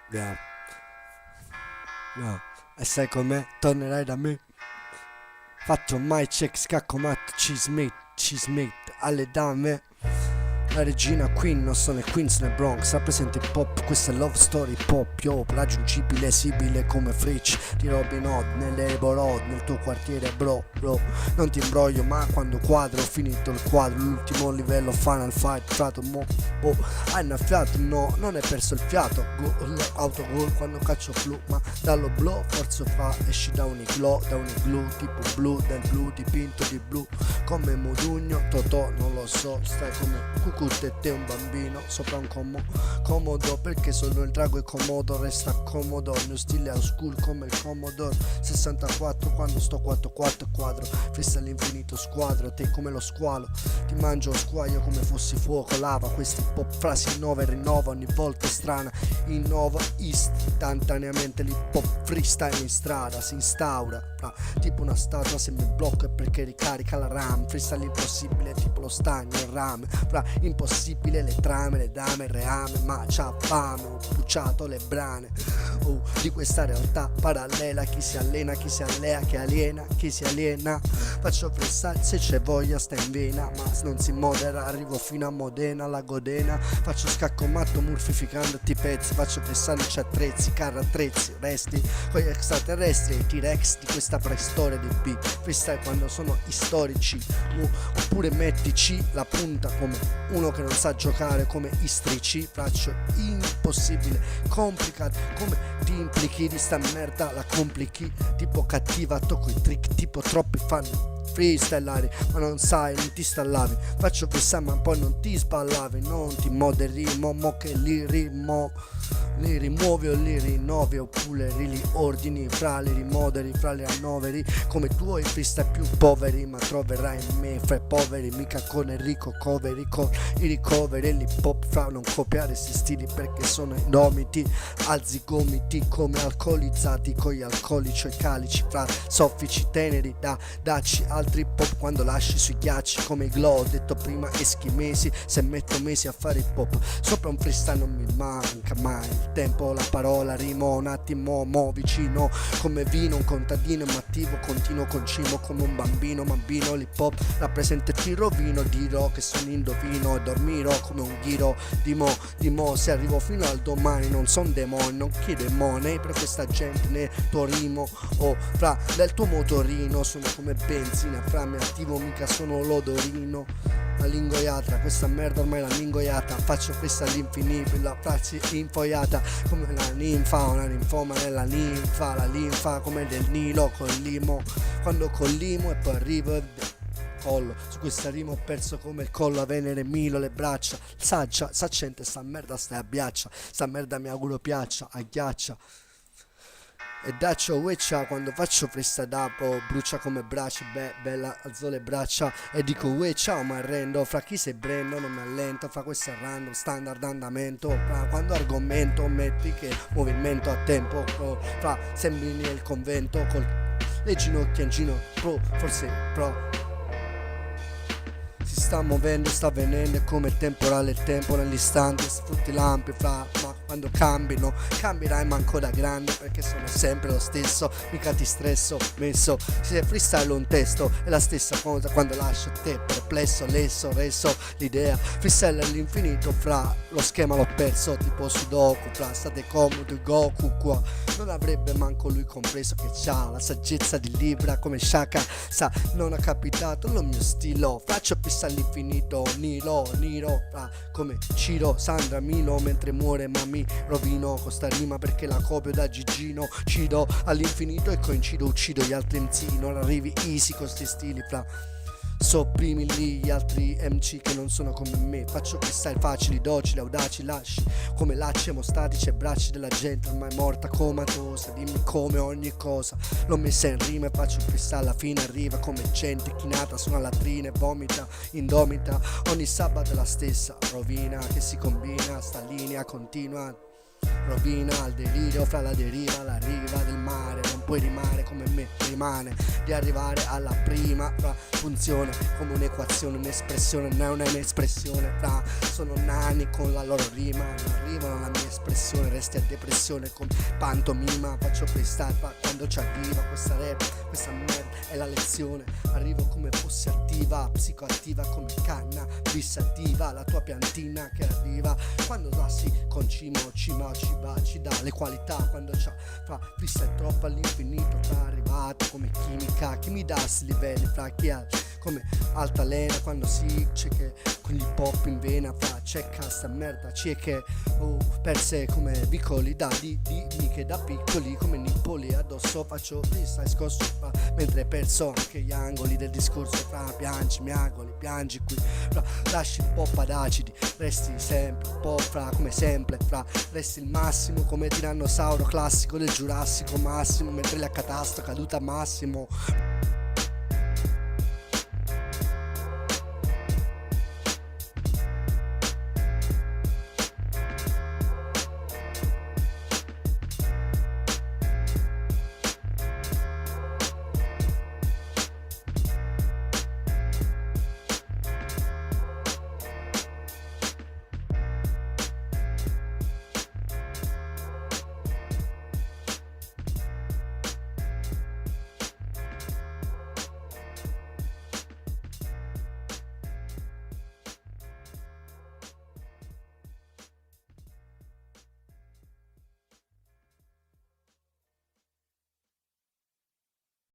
Yeah. No. E sai com'è? Tornerai da me. Faccio un mic check, scacco matto, cheese alle dame. La regina Queen, non sono il Queens nel Bronx, rappresenta il pop, questa è love story pop, yo, raggiungibile, esibile come Fritz di Robin Hood, nelle Road, nel tuo quartiere bro, non ti imbroglio ma quando quadro, ho finito il quadro, l'ultimo livello Final Fight, frato hai innaffiato, no, non hai perso il fiato, autogol quando caccio blu, ma dallo blu, forza fa, esci da un iglo, tipo blu, del blu dipinto di blu, come Modugno, Totò, non lo so, stai come cucù e te un bambino sopra un comodo perché sono il drago e comodo resta comodo il mio stile è school come il Commodore 64 quando sto 4-4 quadro fissa all'infinito squadro te come lo squalo ti mangio squaglio come fossi fuoco lava questi pop frasi innova e rinnova ogni volta è strana innova istantaneamente l'hip hop freestyle in strada si instaura tipo una statua se mi blocco è perché ricarica la RAM freestyle impossibile tipo lo stagno il rame impossibile le trame, le dame, il reame, ma c'ha fame, ho pucciato le brane di questa realtà parallela, chi si allena, chi si allea, che aliena, chi si aliena, faccio freestyle se c'è voglia sta in vena, ma non si modera, arrivo fino a Modena, la Godena, faccio scacco matto murfificandoti pezzi, faccio freestyle c'è attrezzi, carri attrezzi, resti con gli extraterrestri, i T-Rex di questa preistoria di B, freestyle quando sono istorici, oppure mettici la punta come uno che non sa giocare come istrici faccio impossibile complicato come ti implichi di sta merda la complichi tipo cattiva tocco i trick tipo troppi fanno freestylare ma non sai non ti stallavi faccio freestyle ma poi non ti sballavi non ti moderi mo che li rimuovi o li rinnovi oppure li ordini fra li rimoderi fra li annoveri come tuoi freestyle più poveri ma troverai in me fra i poveri mica con Enrico Coveri con i ricoveri e l'hip hop fra non copiare questi stili perché sono indomiti alzi gomiti come alcolizzati con gli alcolici e calici fra soffici teneri dacci altri pop quando lasci sui ghiacci come i glow ho detto prima eschimesi se metto mesi a fare hip hop sopra un freestyle non mi manca mai il tempo la parola rimo un attimo vicino come vino un contadino mattivo continuo con cimo come un bambino l'hip hop rappresenta il rovino dirò che sono indovino e dormirò come un ghiro di mo se arrivo fino al domani non son demoni non chiedo i money per questa gente ne torimo o fra del tuo motorino sono come benzina fra me attivo mica sono l'odorino la lingoiatra questa merda ormai la lingoiata faccio questa all'infinito la frase infoiata come la ninfa una ninfoma nella ninfa la linfa come del Nilo col limo quando collimo e poi arrivo e collo su questa rima ho perso come il collo a Venere Milo le braccia saccente sta merda stai a biaccia sta merda mi auguro piaccia agghiaccia e daccio weccia quando faccio freestyle dopo brucia come braccia bella alzo le braccia e dico ciao ma arrendo fra chi sei brendo non mi allento fra questo random standard andamento fra quando argomento metti che movimento a tempo fra sembri nel convento con le ginocchia in giro forse si sta muovendo, sta avvenendo come il temporale, il tempo nell'istante, sfrutti lampi ma quando cambino, cambierai manco da grande perché sono sempre lo stesso, mica ti stresso, messo, se freestyle un testo è la stessa cosa quando lascio te perplesso, lesso, reso, l'idea, freestyle all'infinito fra lo schema l'ho perso tipo Sudoku, fra state comodi Goku qua, non avrebbe manco lui compreso che c'ha la saggezza di Libra come Shaka, sa non ha capitato lo mio stilo, faccio freestyle all'infinito, Niro, come Ciro, Sandra Milo mentre muore ma mi rovino con sta rima perché la copio da Gigino, cido all'infinito e coincido, uccido gli altri MC, non arrivi easy con sti stili fra sopprimi lì gli altri MC che non sono come me faccio freestyle facili, docili, audaci, lasci come lacci emostatici e bracci della gente ormai morta, comatosa dimmi come ogni cosa l'ho messa in rima e faccio freestyle alla fine arriva come gente chinata su una latrina e vomita indomita ogni sabato è la stessa rovina che si combina sta linea continua rovina al delirio fra la deriva, la riva del mare. Non puoi rimare come me rimane di arrivare alla prima funzione come un'equazione, un'espressione, non è un'espressione fra sono nani con la loro rima, non arrivano alla mia espressione, resti a depressione con pantomima, faccio freestyle quando ci arriva questa rap, questa merda è la lezione, arrivo come fosse attiva, psicoattiva come canna, fissativa, la tua piantina che arriva quando lassi con cima ci dà le qualità, quando c'ha fra fissa è troppo all'infinito, fra arrivata come chimica, chi mi dà sti livelli fra chi ha come altalena, quando si c'è che con il pop in vena fa cecca sta merda cieche perse come vicoli da dimmi che da piccoli come nippoli addosso faccio freestyle scosso mentre perso anche gli angoli del discorso fra piangi miagoli piangi qui fra lasci un po' d'acidi resti sempre un po' fra come sempre fra resti il massimo come tirannosauro classico del giurassico massimo mentre la catastrofe caduta massimo.